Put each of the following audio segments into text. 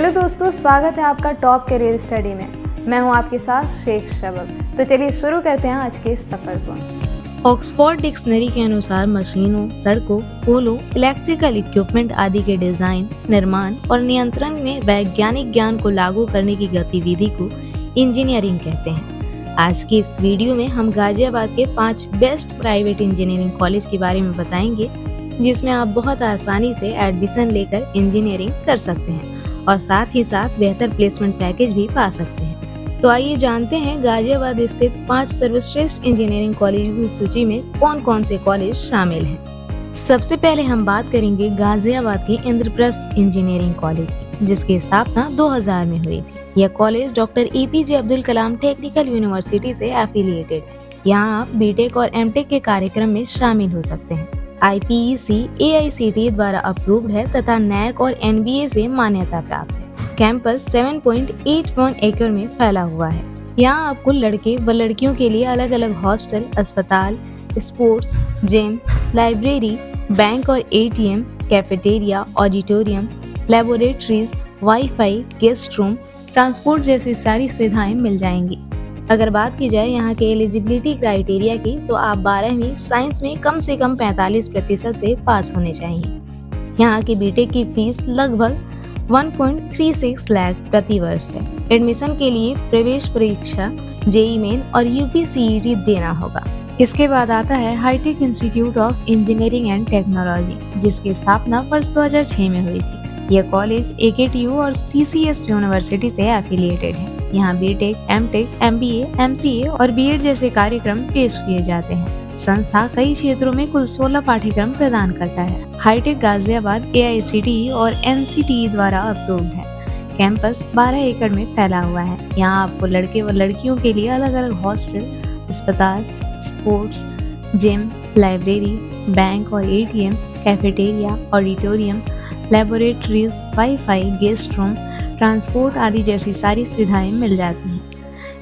Hello दोस्तों, स्वागत है आपका टॉप करियर स्टडी में। मैं हूं आपके साथ शेख शबब। तो चलिए शुरू करते हैं आज के सफर को। ऑक्सफोर्ड डिक्शनरी के अनुसार मशीनों, सड़कों, पुलों, इलेक्ट्रिकल इक्विपमेंट आदि के डिजाइन, निर्माण और नियंत्रण में वैज्ञानिक ज्ञान को लागू करने की गतिविधि को इंजीनियरिंग कहते हैं। आज की इस वीडियो में हम गाजियाबाद के 5 बेस्ट प्राइवेट इंजीनियरिंग कॉलेज के बारे में बताएंगे, जिसमें आप बहुत आसानी से एडमिशन लेकर इंजीनियरिंग कर सकते हैं और साथ ही साथ बेहतर प्लेसमेंट पैकेज भी पा सकते हैं। तो आइए जानते हैं गाजियाबाद स्थित 5 सर्वश्रेष्ठ इंजीनियरिंग कॉलेजों की सूची में कौन कौन से कॉलेज शामिल हैं। सबसे पहले हम बात करेंगे गाजियाबाद के इंद्रप्रस्थ इंजीनियरिंग कॉलेज की, जिसकी स्थापना 2000 में हुई थी। यह college doctor APJ Abdul Kalam technical university से एफिलिएटेड है। यहाँ आप बीटेक और एमटेक के कार्यक्रम में शामिल हो सकते हैं। IPEC AICTE द्वारा अप्रूव्ड है तथा NAC और NBA से मान्यता प्राप्त है। कैंपस 7.81 एकड़ में फैला हुआ है। यहाँ आपको लड़के व लड़कियों के लिए अलग अलग हॉस्टल, अस्पताल, स्पोर्ट्स, जिम, लाइब्रेरी, बैंक और ATM, cafeteria, auditorium, laboratories, wifi, guest room, transport जैसी सारी सुविधाएं मिल जाएंगी। अगर बात की जाए यहाँ के एलिजिबिलिटी क्राइटेरिया की, तो आप 12वीं साइंस में कम से कम 45% से पास होने चाहिए। यहाँ की बीटेक की फीस लगभग 1.36 लाख प्रति वर्ष है। एडमिशन के लिए प्रवेश परीक्षा, JEE मेन और UPCET देना होगा। इसके बाद आता है hi tech institute of engineering and technology, जिसकी स्थापना वर्ष 2006 में हुई थी। यह कॉलेज AKTU और CCS यूनिवर्सिटी से एफिलिएटेड है। यहाँ बीटेक, एमटेक, MBA, MCA और BEd जैसे कार्यक्रम पेश किए जाते हैं। संस्था कई क्षेत्रों में कुल 16 पाठ्यक्रम प्रदान करता है। हाईटेक गाजियाबाद AICTE और NCTE द्वारा अप्रूव्ड है। कैंपस 12 एकड़ में फैला हुआ है। यहाँ आपको लड़के व लड़कियों के लिए अलग अलग हॉस्टल, अस्पताल, स्पोर्ट्स, जिम, लाइब्रेरी, बैंक और ATM, cafeteria, auditorium, laboratories, wifi, guest room, transport आदि जैसी सारी सुविधाएं मिल जाती हैं।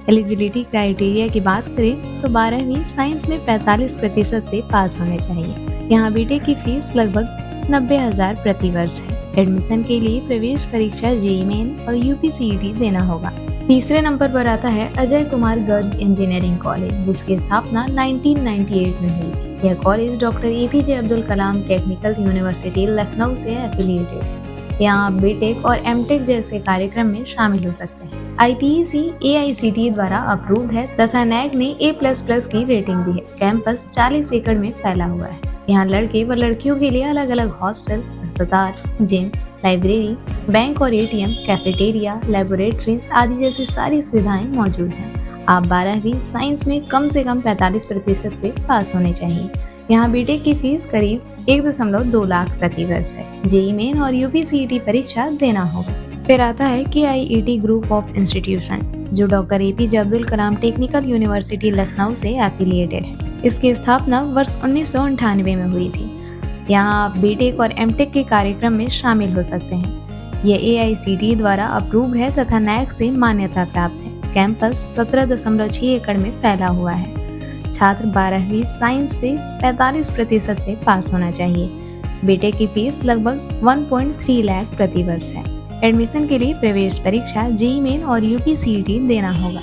एलिजिबिलिटी क्राइटेरिया की बात करें तो 12वीं साइंस में 45% से पास होने चाहिए। यहाँ बीटेक की फीस लगभग 90,000 प्रति वर्ष है। एडमिशन के लिए प्रवेश परीक्षा, JEE मेन और UPCET देना होगा। तीसरे नंबर पर आता है अजय कुमार गर्ग इंजीनियरिंग कॉलेज, जिसकी स्थापना 1998 में हुई थी। यह college doctor APJ Abdul Kalam technical university Lucknow से एफिलिएटेड है। यहाँ आप बीटेक और एमटेक जैसे कार्यक्रम में शामिल हो सकते हैं। IPEC AICTE द्वारा अप्रूव्ड है तथा NAC ने A++ की रेटिंग दी है। कैंपस 40 एकड़ में फैला हुआ है। यहाँ लड़के व लड़कियों के लिए अलग अलग हॉस्टल, अस्पताल, जिम, लाइब्रेरी, बैंक और ATM, कैफेटेरिया, लेबोरेटरीज आदि जैसी सारी सुविधाएं मौजूद हैं। आप 12वीं साइंस में कम से कम 45% से पास होने चाहिए। यहाँ बीटेक की फीस करीब 1.2 लाख प्रति वर्ष है। JEE मेन और UPCET परीक्षा देना होगा। फिर आता है KIET ग्रुप ऑफ इंस्टीट्यूशन, जो doctor APJ Abdul Kalam technical university Lucknow से एफिलिएटेड है। इसकी स्थापना वर्ष 1998 में हुई थी। यहाँ आप बीटेक और एमटेक के कार्यक्रम में शामिल हो सकते हैं। यह AICTE द्वारा अप्रूव्ड है तथा NAC से मान्यता प्राप्त है। कैंपस 17.6 एकड़ में फैला हुआ है। छात्र 12वीं साइंस से 45% से पास होना चाहिए। बीटेक की फीस लगभग 1.3 लाख प्रति वर्ष है। एडमिशन के लिए प्रवेश परीक्षा, JEE मेन और UPCET देना होगा।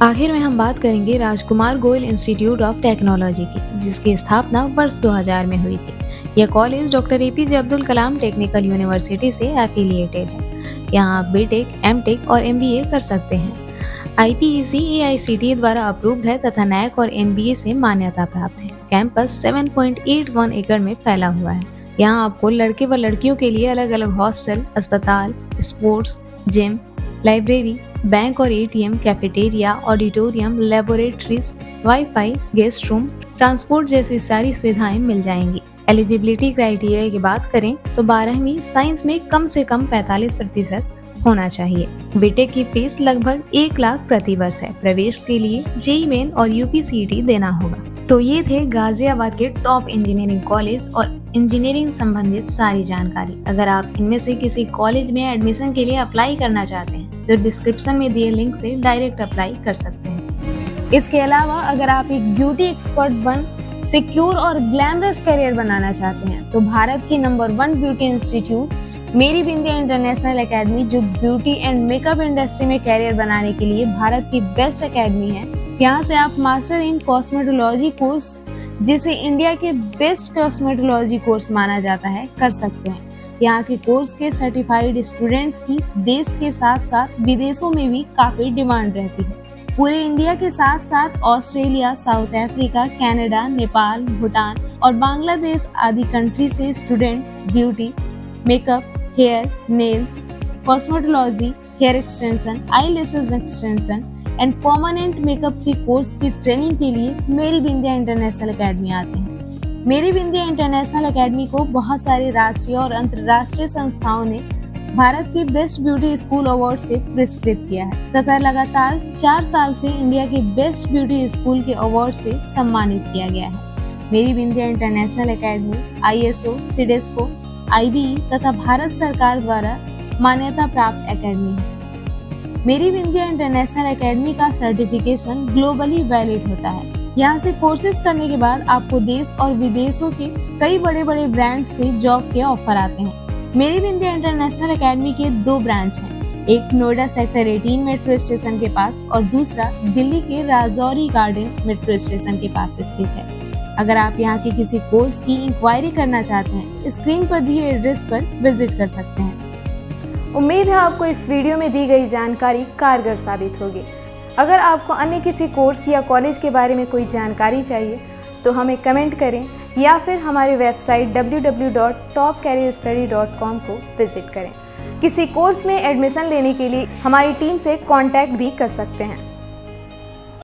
आखिर में हम बात करेंगे राजकुमार गोयल इंस्टीट्यूट ऑफ टेक्नोलॉजी की, जिसकी स्थापना वर्ष 2000 में हुई थी। यह college doctor APJ Abdul Kalam technical university से एफिलिएटेड है। यहाँ आप बीटेक, एमटेक और MBA कर सकते हैं। IPEC AICTE द्वारा अप्रूव्ड है तथा NAC और NBA से मान्यता प्राप्त है। कैंपस 7.81 एकड़ में फैला हुआ है। यहाँ आपको लड़के व लड़कियों के लिए अलग अलग हॉस्टल, अस्पताल, स्पोर्ट्स, जिम, लाइब्रेरी, बैंक और ATM, cafeteria, auditorium, laboratories, wifi, guest room, transport जैसी सारी सुविधाएं मिल जाएंगी। एलिजिबिलिटी क्राइटेरिया की बात करें तो 12वीं साइंस में कम से कम 45% होना चाहिए। बीटेक की फीस लगभग 1 लाख प्रति वर्ष है। प्रवेश के लिए JEE मेन और UPCET देना होगा। तो ये थे गाजियाबाद के टॉप इंजीनियरिंग कॉलेज और इंजीनियरिंग संबंधित सारी जानकारी। अगर आप इनमें से किसी कॉलेज में एडमिशन के लिए अप्लाई करना चाहते हैं तो डिस्क्रिप्शन में दिए लिंक से डायरेक्ट अप्लाई कर सकते हैं। इसके अलावा अगर आप एक ब्यूटी एक्सपर्ट बन सिक्योर और ग्लैमरस करियर बनाना चाहते हैं तो भारत की नंबर 1 ब्यूटी इंस्टीट्यूट मेरी बिंदिया इंटरनेशनल एकेडमी, जो ब्यूटी एंड मेकअप इंडस्ट्री में कैरियर बनाने के लिए भारत की बेस्ट एकेडमी है, यहाँ से आप मास्टर इन कॉस्मेटोलॉजी कोर्स, जिसे इंडिया के बेस्ट कॉस्मेटोलॉजी कोर्स माना जाता है, कर सकते हैं। यहाँ के कोर्स के सर्टिफाइड स्टूडेंट्स की देश के साथ साथ विदेशों में भी काफी डिमांड रहती है। पूरे इंडिया के साथ साथ Australia, South Africa, Canada, Nepal, Bhutan और बांग्लादेश आदि कंट्री से student beauty, makeup, hair, nails, cosmetology, hair extension, eyelashes extension and permanent makeup की कोर्स की ट्रेनिंग के लिए मेरी बिंदिया इंटरनेशनल एकेडमी आते हैं। मेरी बिंदिया इंटरनेशनल एकेडमी को बहुत सारी राष्ट्रीय और अंतर्राष्ट्रीय संस्थाओं ने भारत की बेस्ट ब्यूटी स्कूल अवार्ड से पुरस्कृत किया है तथा लगातार 4 साल से इंडिया के बेस्ट ब्यूटी स्कूल के अवार्ड से सम्मानित किया गया है। Meri Bindiya international academy ISO, CIDESCO, IBE तथा भारत सरकार द्वारा मान्यता प्राप्त एकेडमी है। मेरी बिंदिया इंटरनेशनल एकेडमी का सर्टिफिकेशन ग्लोबली वैलिड होता है। यहाँ से कोर्सेज करने के बाद आपको देश और विदेशों के कई बड़े बड़े ब्रांड से जॉब के ऑफर आते हैं। मेरी बिंदिया इंटरनेशनल एकेडमी के 2 ब्रांच हैं, एक नोएडा सेक्टर 18 मेट्रो स्टेशन के पास और दूसरा दिल्ली के राजौरी गार्डन मेट्रो स्टेशन के पास स्थित है। अगर आप यहाँ के किसी कोर्स की इंक्वायरी करना चाहते हैं, स्क्रीन पर दिए एड्रेस पर विजिट कर सकते हैं। उम्मीद है आपको इस वीडियो में दी गई जानकारी कारगर साबित होगी। अगर आपको अन्य किसी कोर्स या कॉलेज के बारे में कोई जानकारी चाहिए तो हमें कमेंट करें या फिर हमारी वेबसाइट www.topcareerstudy.com को विजिट करें। किसी कोर्स में एडमिशन लेने के लिए हमारी टीम से कांटेक्ट भी कर सकते हैं।